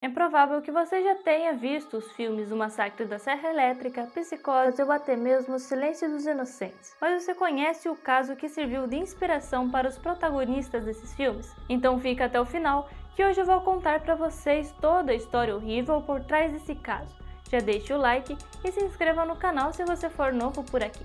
É provável que você já tenha visto os filmes O Massacre da Serra Elétrica, Psicose ou até mesmo O Silêncio dos Inocentes. Mas você conhece o caso que serviu de inspiração para os protagonistas desses filmes? Então fica até o final, que hoje eu vou contar para vocês toda a história horrível por trás desse caso. Já deixe o like e se inscreva no canal se você for novo por aqui.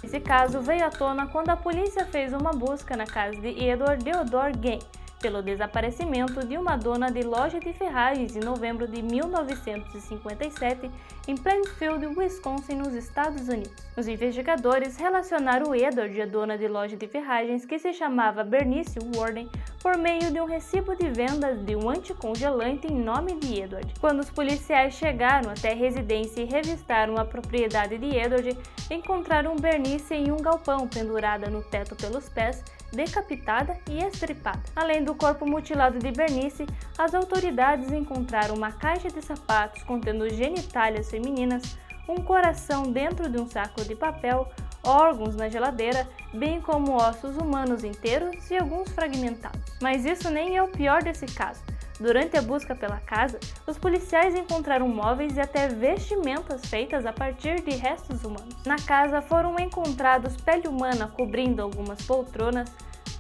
Esse caso veio à tona quando a polícia fez uma busca na casa de Edward Theodore Gain pelo desaparecimento de uma dona de loja de ferragens em novembro de 1957 em Plainfield, Wisconsin, nos Estados Unidos. Os investigadores relacionaram Edward, a dona de loja de ferragens que se chamava Bernice Warden, por meio de um recibo de vendas de um anticongelante em nome de Edward. Quando os policiais chegaram até a residência e revistaram a propriedade de Edward, encontraram Bernice em um galpão pendurada no teto pelos pés, decapitada e estripada. Além do corpo mutilado de Bernice, as autoridades encontraram uma caixa de sapatos contendo genitálias femininas, um coração dentro de um saco de papel, órgãos na geladeira, bem como ossos humanos inteiros e alguns fragmentados. Mas isso nem é o pior desse caso. Durante a busca pela casa, os policiais encontraram móveis e até vestimentas feitas a partir de restos humanos. Na casa foram encontrados pele humana cobrindo algumas poltronas,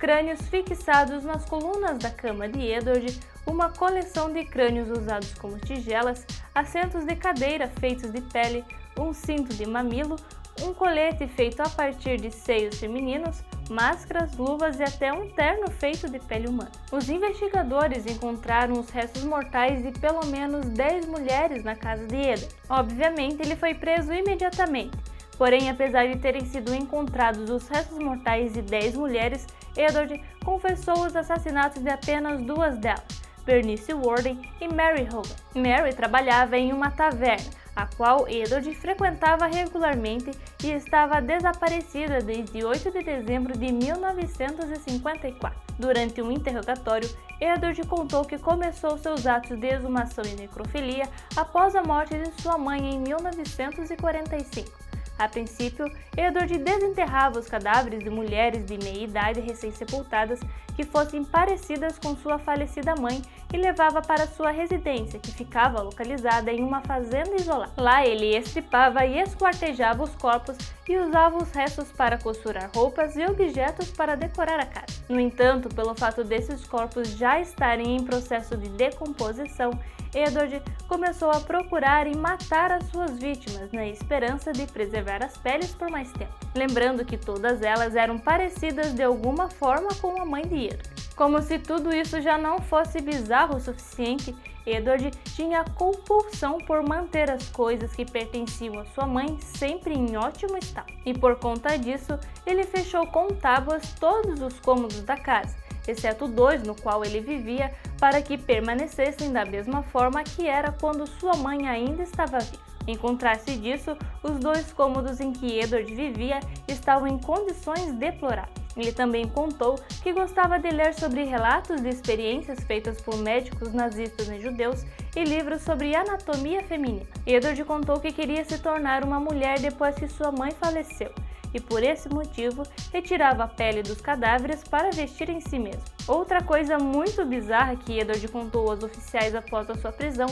crânios fixados nas colunas da cama de Edward, uma coleção de crânios usados como tigelas, assentos de cadeira feitos de pele, um cinto de mamilo, um colete feito a partir de seios femininos, máscaras, luvas e até um terno feito de pele humana. Os investigadores encontraram os restos mortais de pelo menos 10 mulheres na casa de Edward. Obviamente, ele foi preso imediatamente. Porém, apesar de terem sido encontrados os restos mortais de 10 mulheres, Edward confessou os assassinatos de apenas duas delas, Bernice Warden e Mary Hogan. Mary trabalhava em uma taverna, a qual Edward frequentava regularmente e estava desaparecida desde 8 de dezembro de 1954. Durante um interrogatório, Edward contou que começou seus atos de exumação e necrofilia após a morte de sua mãe em 1945. A princípio, Edward desenterrava os cadáveres de mulheres de meia-idade recém-sepultadas que fossem parecidas com sua falecida mãe e levava para sua residência, que ficava localizada em uma fazenda isolada. Lá ele estripava e esquartejava os corpos e usava os restos para costurar roupas e objetos para decorar a casa. No entanto, pelo fato desses corpos já estarem em processo de decomposição, Edward começou a procurar e matar as suas vítimas na esperança de preservar as peles por mais tempo. Lembrando que todas elas eram parecidas de alguma forma com a mãe de Edward. Como se tudo isso já não fosse bizarro o suficiente, Edward tinha compulsão por manter as coisas que pertenciam à sua mãe sempre em ótimo estado. E por conta disso, ele fechou com tábuas todos os cômodos da casa, exceto dois no qual ele vivia, para que permanecessem da mesma forma que era quando sua mãe ainda estava viva. Em contraste disso, os dois cômodos em que Edward vivia estavam em condições deploráveis. Ele também contou que gostava de ler sobre relatos de experiências feitas por médicos nazistas e judeus e livros sobre anatomia feminina. Edward contou que queria se tornar uma mulher depois que sua mãe faleceu, e por esse motivo retirava a pele dos cadáveres para vestir em si mesmo. Outra coisa muito bizarra que Edward contou aos oficiais após a sua prisão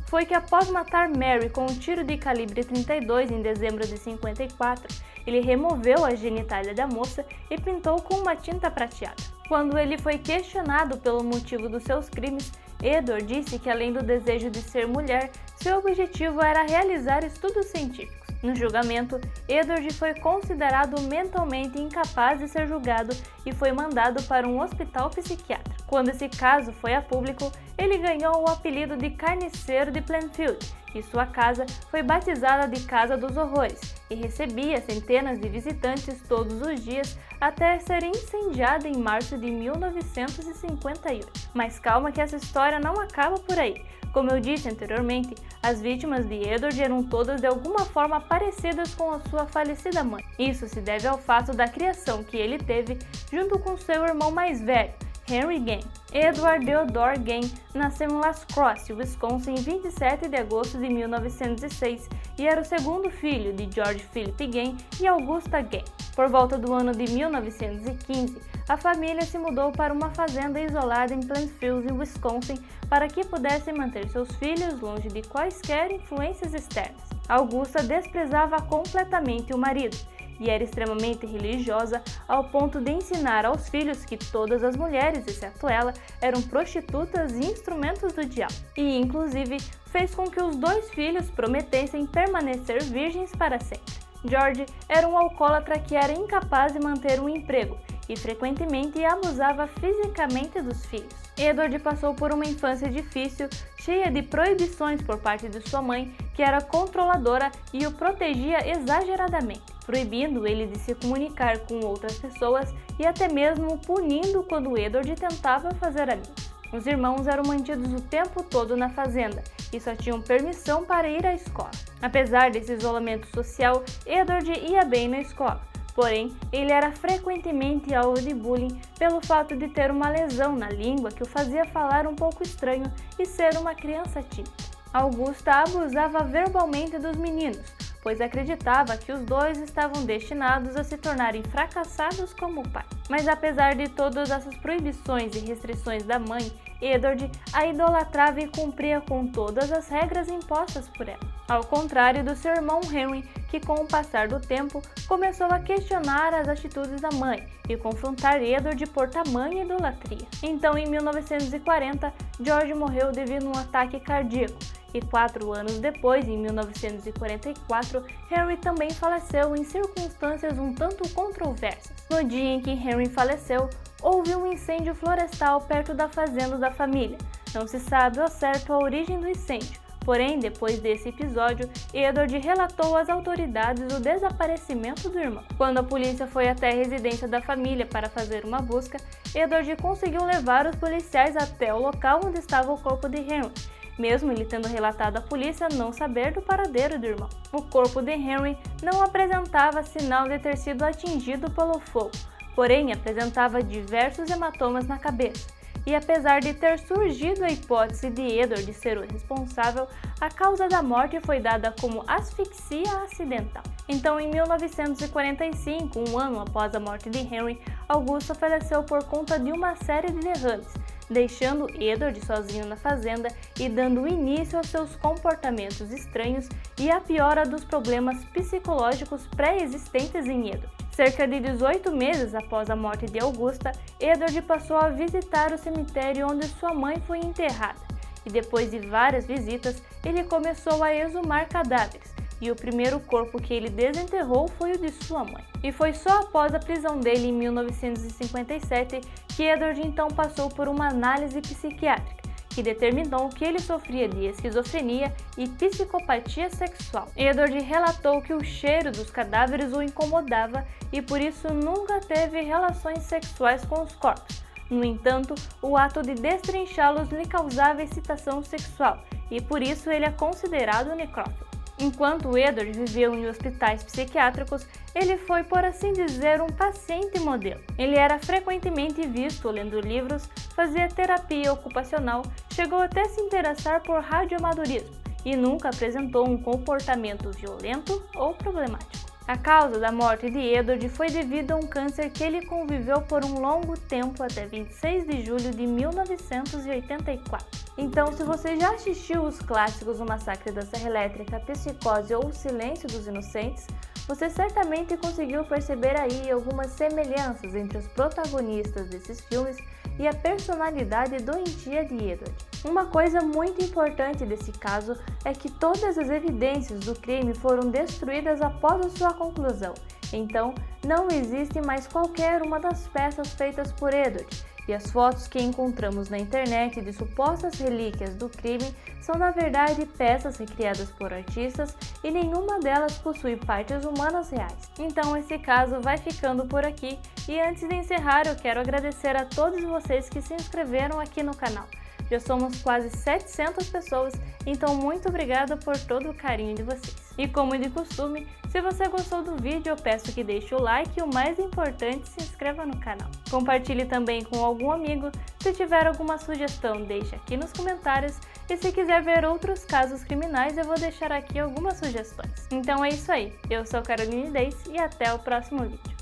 foi que após matar Mary com um tiro de calibre 32 em dezembro de 54, ele removeu a genitália da moça e pintou com uma tinta prateada. Quando ele foi questionado pelo motivo dos seus crimes, Edward disse que além do desejo de ser mulher, seu objetivo era realizar estudos científicos. No julgamento, Edward foi considerado mentalmente incapaz de ser julgado e foi mandado para um hospital psiquiátrico. Quando esse caso foi a público, ele ganhou o apelido de Carniceiro de Plainfield, e sua casa foi batizada de Casa dos Horrores e recebia centenas de visitantes todos os dias até ser incendiada em março de 1958. Mas calma que essa história não acaba por aí. Como eu disse anteriormente, as vítimas de Edward eram todas de alguma forma parecidas com a sua falecida mãe. Isso se deve ao fato da criação que ele teve junto com seu irmão mais velho, Henry Gain. Edward Theodore Gain nasceu em Las Crosse, Wisconsin, em 27 de agosto de 1906 e era o segundo filho de George Philip Gain e Augusta Gain. Por volta do ano de 1915, a família se mudou para uma fazenda isolada em Plainfield, Wisconsin, para que pudesse manter seus filhos longe de quaisquer influências externas. Augusta desprezava completamente o marido e era extremamente religiosa ao ponto de ensinar aos filhos que todas as mulheres, exceto ela, eram prostitutas e instrumentos do diabo. E, inclusive, fez com que os 2 filhos prometessem permanecer virgens para sempre. George era um alcoólatra que era incapaz de manter um emprego e frequentemente abusava fisicamente dos filhos. Edward passou por uma infância difícil, cheia de proibições por parte de sua mãe, que era controladora e o protegia exageradamente, proibindo ele de se comunicar com outras pessoas e até mesmo punindo quando Edward tentava fazer amigos. Os irmãos eram mantidos o tempo todo na fazenda e só tinham permissão para ir à escola. Apesar desse isolamento social, Edward ia bem na escola. Porém, ele era frequentemente alvo de bullying pelo fato de ter uma lesão na língua que o fazia falar um pouco estranho e ser uma criança tímida. Augusta abusava verbalmente dos meninos, pois acreditava que os 2 estavam destinados a se tornarem fracassados como pai. Mas apesar de todas essas proibições e restrições da mãe, Edward a idolatrava e cumpria com todas as regras impostas por ela. Ao contrário do seu irmão Henry, que com o passar do tempo começou a questionar as atitudes da mãe e confrontar Edward por tamanha idolatria. Então, em 1940, George morreu devido a um ataque cardíaco. E 4 anos depois, em 1944, Henry também faleceu em circunstâncias um tanto controversas. No dia em que Henry faleceu, houve um incêndio florestal perto da fazenda da família. Não se sabe ao certo a origem do incêndio, porém, depois desse episódio, Edward relatou às autoridades o desaparecimento do irmão. Quando a polícia foi até a residência da família para fazer uma busca, Edward conseguiu levar os policiais até o local onde estava o corpo de Henry, mesmo ele tendo relatado à polícia não saber do paradeiro do irmão. O corpo de Henry não apresentava sinal de ter sido atingido pelo fogo, porém apresentava diversos hematomas na cabeça. E apesar de ter surgido a hipótese de Edward ser o responsável, a causa da morte foi dada como asfixia acidental. Então, em 1945, um ano após a morte de Henry, Augusta faleceu por conta de uma série de derrames, deixando Edward sozinho na fazenda e dando início aos seus comportamentos estranhos e à piora dos problemas psicológicos pré-existentes em Edward. Cerca de 18 meses após a morte de Augusta, Edward passou a visitar o cemitério onde sua mãe foi enterrada, e depois de várias visitas, ele começou a exumar cadáveres, e o primeiro corpo que ele desenterrou foi o de sua mãe. E foi só após a prisão dele em 1957 que Edward então passou por uma análise psiquiátrica, que determinou que ele sofria de esquizofrenia e psicopatia sexual. Edward relatou que o cheiro dos cadáveres o incomodava e por isso nunca teve relações sexuais com os corpos. No entanto, o ato de destrinchá-los lhe causava excitação sexual e por isso ele é considerado necrófilo. Enquanto Edward viveu em hospitais psiquiátricos, ele foi, por assim dizer, um paciente modelo. Ele era frequentemente visto lendo livros, fazia terapia ocupacional, chegou até se interessar por radioamadorismo e nunca apresentou um comportamento violento ou problemático. A causa da morte de Edward foi devido a um câncer que ele conviveu por um longo tempo até 26 de julho de 1984. Então, se você já assistiu os clássicos O Massacre da Serra Elétrica, Psicose ou O Silêncio dos Inocentes, você certamente conseguiu perceber aí algumas semelhanças entre os protagonistas desses filmes e a personalidade doentia de Edward. Uma coisa muito importante desse caso é que todas as evidências do crime foram destruídas após a sua conclusão, então não existe mais qualquer uma das peças feitas por Edward, e as fotos que encontramos na internet de supostas relíquias do crime são na verdade peças recriadas por artistas e nenhuma delas possui partes humanas reais. Então esse caso vai ficando por aqui e antes de encerrar eu quero agradecer a todos vocês que se inscreveram aqui no canal. Já somos quase 700 pessoas, então muito obrigada por todo o carinho de vocês. E como de costume, se você gostou do vídeo, eu peço que deixe o like e o mais importante, se inscreva no canal. Compartilhe também com algum amigo, se tiver alguma sugestão deixe aqui nos comentários e se quiser ver outros casos criminais eu vou deixar aqui algumas sugestões. Então é isso aí, eu sou Caroline Deis e até o próximo vídeo.